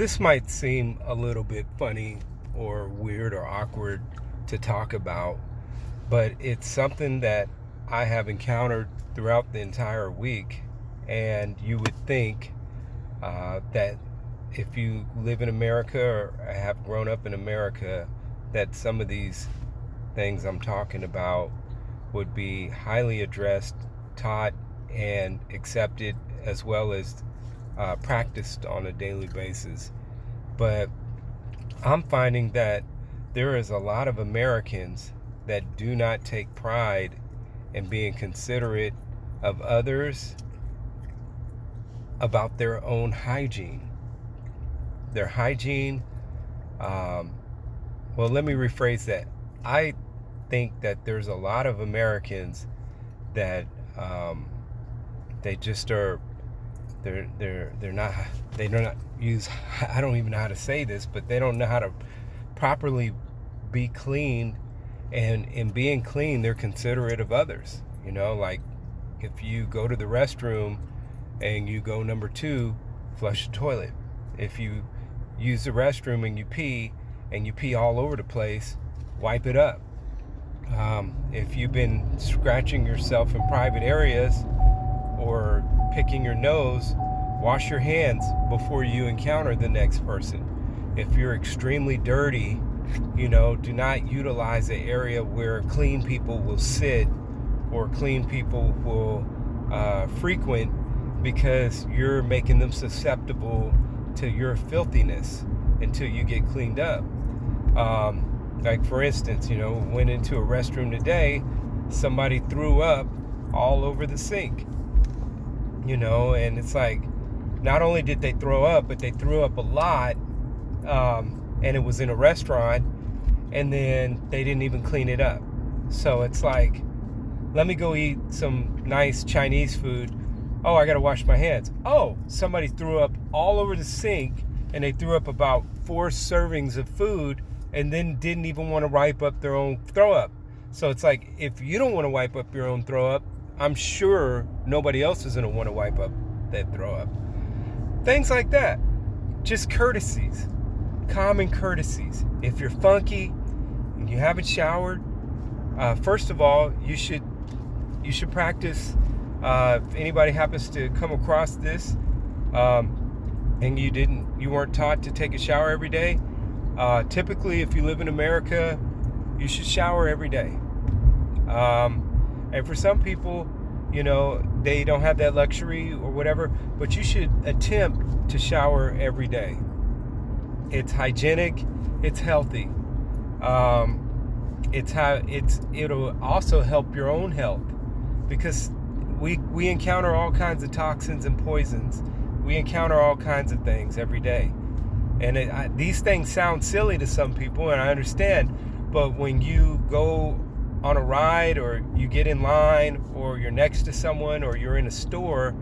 This might seem a little bit funny or weird or awkward to talk about, but it's something that I have encountered throughout the entire week. And you would think that if you live in America or have grown up in America, that some of these things I'm talking about would be highly addressed, taught, and accepted, as well as practiced on a daily basis. But I'm finding that there is a lot of Americans that do not take pride in being considerate of others about their own hygiene. Their hygiene, well, let me rephrase that. I think that there's a lot of Americans that they just are they're not they do not use, I don't even know how to say this, but they don't know how to properly be clean, and in being clean they're considerate of others. Like if you go to the restroom and you go number 2, flush the toilet. If you use the restroom and you pee all over the place, wipe it up. If you've been scratching yourself in private areas or picking your nose, wash your hands before you encounter the next person. If you're extremely dirty, do not utilize the area where clean people will sit or clean people will frequent, because you're making them susceptible to your filthiness until you get cleaned up. Like for instance, went into a restroom today, somebody threw up all over the sink, and it's like, not only did they throw up, but they threw up a lot, and it was in a restaurant, and then they didn't even clean it up. So it's like, let me go eat some nice Chinese food. Oh, I gotta wash my hands. Oh, somebody threw up all over the sink, and they threw up about 4 servings of food, and then didn't even want to wipe up their own throw up. So it's like, if you don't want to wipe up your own throw up, I'm sure nobody else is going to want to wipe up that throw up. Things like that. Just courtesies. Common courtesies. If you're funky and you haven't showered, first of all, you should practice. If anybody happens to come across this, and you weren't taught to take a shower every day, typically, if you live in America, you should shower every day. And for some people, they don't have that luxury or whatever, but you should attempt to shower every day. It's hygienic, it's healthy. It'll also help your own health, because we encounter all kinds of toxins and poisons. We encounter all kinds of things every day. And these things sound silly to some people, and I understand, but when you go on a ride, or you get in line, or you're next to someone, or you're in a store,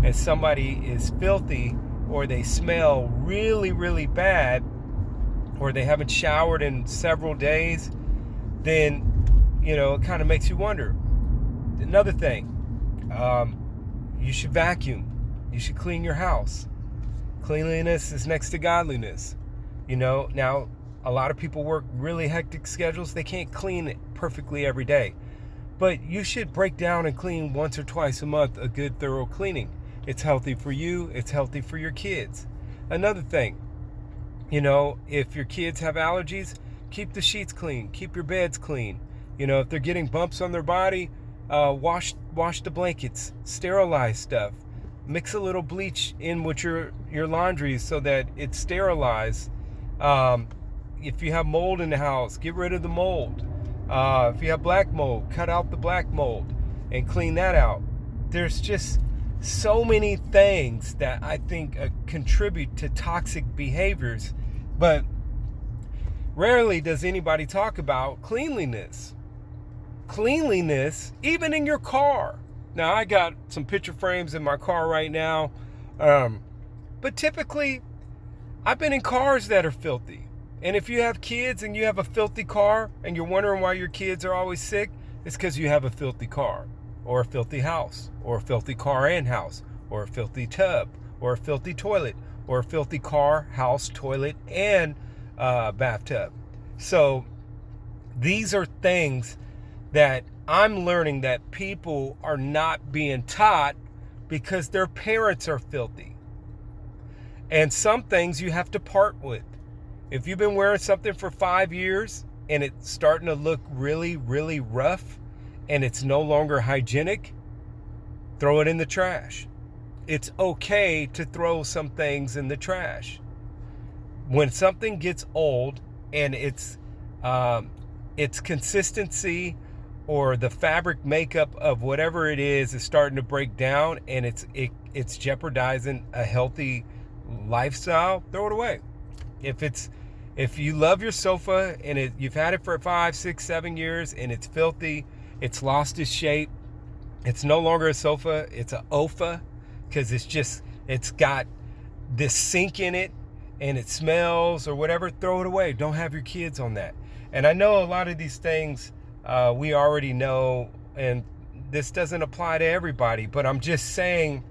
and somebody is filthy, or they smell really, really bad, or they haven't showered in several days, then, it kind of makes you wonder. Another thing, you should vacuum. You should clean your house. Cleanliness is next to godliness. Now a lot of people work really hectic schedules. They can't clean it perfectly every day. But you should break down and clean once or twice a month, a good thorough cleaning. It's healthy for you. It's healthy for your kids. Another thing, if your kids have allergies, keep the sheets clean. Keep your beds clean. If they're getting bumps on their body, wash the blankets. Sterilize stuff. Mix a little bleach in with your laundry so that it's sterilized. If you have mold in the house, get rid of the mold. If you have black mold, cut out the black mold and clean that out. There's just so many things that I think contribute to toxic behaviors, but rarely does anybody talk about cleanliness. Cleanliness, even in your car. Now, I got some picture frames in my car right now, but typically, I've been in cars that are filthy. And if you have kids and you have a filthy car and you're wondering why your kids are always sick, it's because you have a filthy car, or a filthy house, or a filthy car and house, or a filthy tub, or a filthy toilet, or a filthy car, house, toilet, and bathtub. So these are things that I'm learning that people are not being taught because their parents are filthy. And some things you have to part with. If you've been wearing something for 5 years and it's starting to look really, really rough and it's no longer hygienic, throw it in the trash. It's okay to throw some things in the trash. When something gets old and its consistency or the fabric makeup of whatever it is starting to break down and it's jeopardizing a healthy lifestyle, throw it away. If you love your sofa and you've had it for 5, 6, 7 years and it's filthy, it's lost its shape, it's no longer a sofa, it's an OFA, because it's got this sink in it and it smells or whatever, throw it away. Don't have your kids on that. And I know a lot of these things we already know, and this doesn't apply to everybody, but I'm just saying,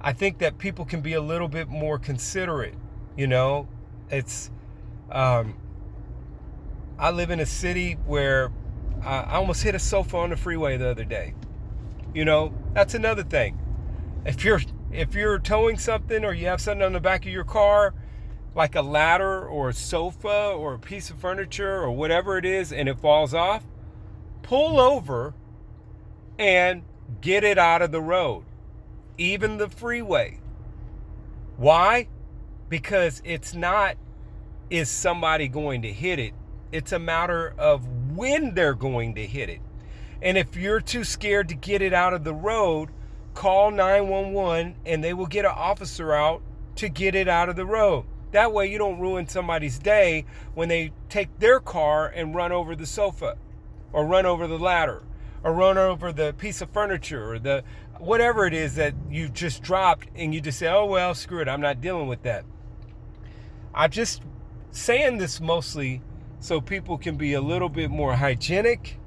I think that people can be a little bit more considerate. It's I live in a city where I almost hit a sofa on the freeway the other day. That's another thing. If you're towing something or you have something on the back of your car, like a ladder or a sofa or a piece of furniture or whatever it is, and it falls off, pull over and get it out of the road, even the freeway. Why? Because it's not, is somebody going to hit it? It's a matter of when they're going to hit it. And if you're too scared to get it out of the road, call 911 and they will get an officer out to get it out of the road. That way you don't ruin somebody's day when they take their car and run over the sofa or run over the ladder or run over the piece of furniture or the whatever it is that you just dropped, and you just say, oh, well, screw it, I'm not dealing with that. I'm just saying this mostly so people can be a little bit more hygienic.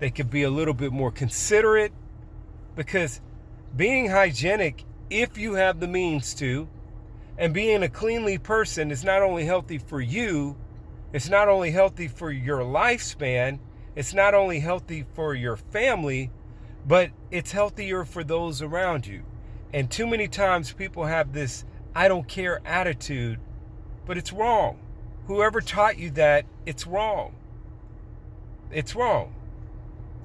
They can be a little bit more considerate, because being hygienic, if you have the means to, and being a cleanly person is not only healthy for you, it's not only healthy for your lifespan, it's not only healthy for your family, but it's healthier for those around you. And too many times people have this I don't care attitude, but it's wrong. Whoever taught you that, it's wrong. It's wrong.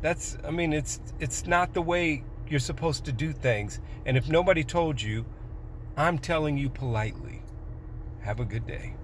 It's not the way you're supposed to do things. And if nobody told you, I'm telling you politely. Have a good day.